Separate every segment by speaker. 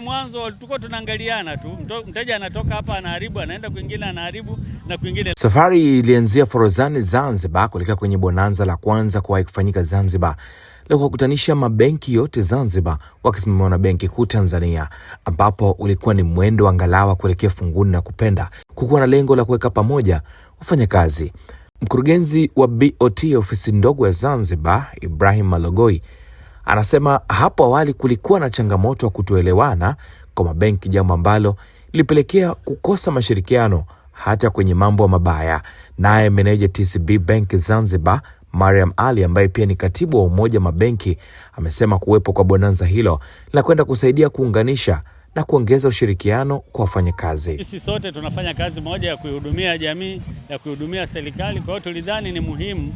Speaker 1: Mwanzo tulikuwa tunaangaliana tu, mteja anatoka hapa anaharibu, anaenda kwingine anaharibu na kwingine.
Speaker 2: Safari ilianzia Forodhani Zanzibar kuelekea kwenye bonanza la kwanza kuwahi kufanyika Zanzibar la kuwakutanisha mabenki yote Zanzibar wakisimamiwa na Benki Kuu Tanzania, ambapo ulikuwa ni mwendo wa ngalawa kuelekea Funguni na Kupenda, kukuwa na lengo la kuweka pamoja wafanyakazi. Mkurugenzi wa BOT ofisi ndogo ya Zanzibar, Ibrahim Malogoi, anasema hapo awali kulikuwa na changamoto ya kutoelewana kwa mabenki, jambo ambalo lilipelekea kukosa mashirikiano hata kwenye mambo mabaya. Naye meneja TCB Bank Zanzibar, Mariam Ali, ambaye pia ni katibu wa umoja mabenki, amesema kuwepo kwa bonanza hilo na kwenda kusaidia kuunganisha na kuongeza ushirikiano kwa wafanyakazi.
Speaker 1: Sisi sote tunafanya kazi moja ya kuihudumia jamii, ya kuihudumia serikali. Kwa hiyo tulidhani ni muhimu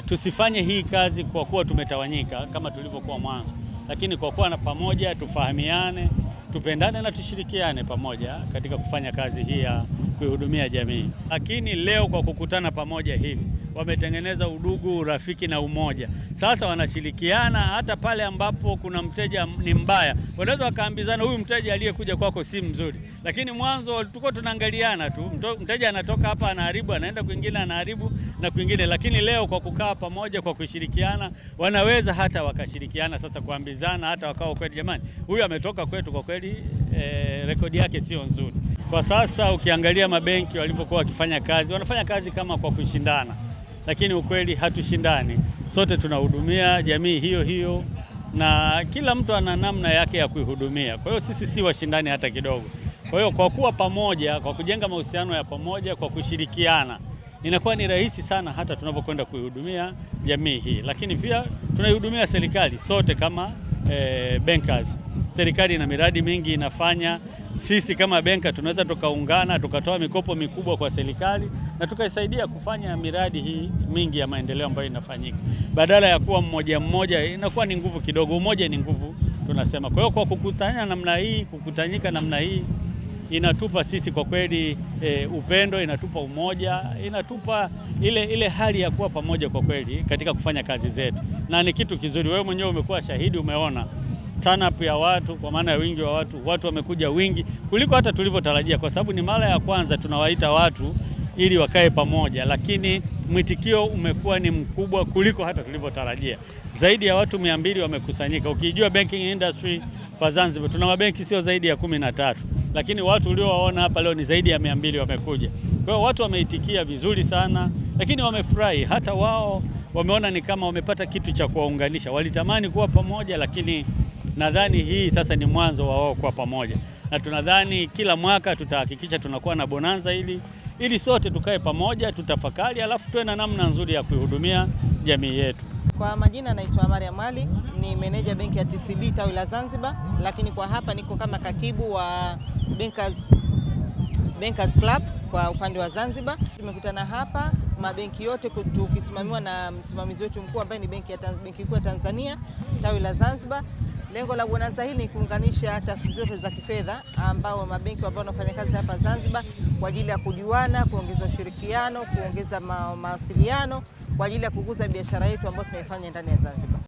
Speaker 1: tusifanye hii kazi kwa kuwa tumetawanyika kama tulivyokuwa mwanzo, lakini kwa kuwa na pamoja, tufahamiane, tupendane na tushirikiane pamoja katika kufanya kazi hii ya kuihudumia jamii. Lakini leo kwa kukutana pamoja hivi wametengeneza udugu, urafiki na umoja. Sasa wanashirikiana hata pale ambapo kuna mteja ni mbaya. Wanaweza wakaambizana, huyu mteja aliyekuja kwako si mzuri. Lakini mwanzo tulikuwa tunaangaliana tu, mteja anatoka hapa anaharibu, anaenda kwingine anaharibu na kwingine. Lakini leo kwa kukaa pamoja, kwa kushirikiana, wanaweza hata wakashirikiana sasa kuambizana, hata wakao kweli, jamani, huyu ametoka kwetu, kwa kweli rekodi yake sio nzuri. Kwa sasa ukiangalia mabenki walivyokuwa wakifanya kazi, wanafanya kazi kama kwa kushindana. Lakini ukweli hatushindani, sote tunahudumia jamii hiyo hiyo na kila mtu ana namna yake ya kuihudumia. Kwa hiyo sisi si washindani hata kidogo. Kwa hiyo kwa kuwa pamoja, kwa kujenga mahusiano ya pamoja, kwa kushirikiana, inakuwa ni rahisi sana hata tunavyokwenda kuihudumia jamii hii. Lakini pia tunaihudumia serikali sote kama bankers. Serikali ina miradi mingi inafanya. Sisi kama benka tunaweza tukaungana tukatoa mikopo mikubwa kwa serikali na tukaisaidia kufanya miradi hii mingi ya maendeleo ambayo inafanyika. Badala ya kuwa mmoja mmoja, inakuwa ni nguvu kidogo. Umoja ni nguvu tunasema. Kwa hiyo kwa kukutana namna hii, kukutanyika namna hii, inatupa sisi kwa kweli upendo, inatupa umoja, inatupa ile hali ya kuwa pamoja kwa kweli katika kufanya kazi zetu. Na ni kitu kizuri. Wewe mwenyewe umekuwa shahidi, umeona turn up ya watu, kwa maana ya wingi wa watu wamekuja wingi kuliko hata tulivyotarajia, kwa sababu ni mara ya kwanza tunawaita watu ili wakae pamoja, lakini mwitikio umekuwa ni mkubwa kuliko hata tulivyotarajia. Zaidi ya watu 200 wamekusanyika. Ukijua banking industry kwa Zanzibar tuna mabenki sio zaidi ya 13, lakini watu uliowaona hapa leo ni zaidi ya 200 wamekuja. Kwa hiyo watu wameitikia vizuri sana, lakini wamefurahi. Hata wao wameona ni kama wamepata kitu cha kuwaunganisha. Walitamani kuwa pamoja, lakini nadhani hii sasa ni mwanzo wa wao kuwa pamoja, na tunadhani kila mwaka tutahakikisha tunakuwa na bonanza ili sote tukae pamoja, tutafakari, alafu tuwe na namna nzuri ya kuihudumia jamii yetu.
Speaker 3: Kwa majina naitwa Mariam Ali, ni meneja benki ya TCB tawi la Zanzibar, lakini kwa hapa niko kama katibu wa Bankers Club kwa upande wa Zanzibar. Tumekutana hapa mabenki yote tukisimamiwa na msimamizi wetu mkuu ambaye ni Benki Kuu ya Tanzania tawi la Zanzibar. Lengo la bonanza hili ni kuunganisha taasisi zote za kifedha ambao mabenki ambao wanafanya kazi hapa Zanzibar kwa ajili ya kujuana, kuongeza ushirikiano, kuongeza mawasiliano kwa ajili ya kukuza biashara yetu ambayo tunaifanya ndani ya Zanzibar.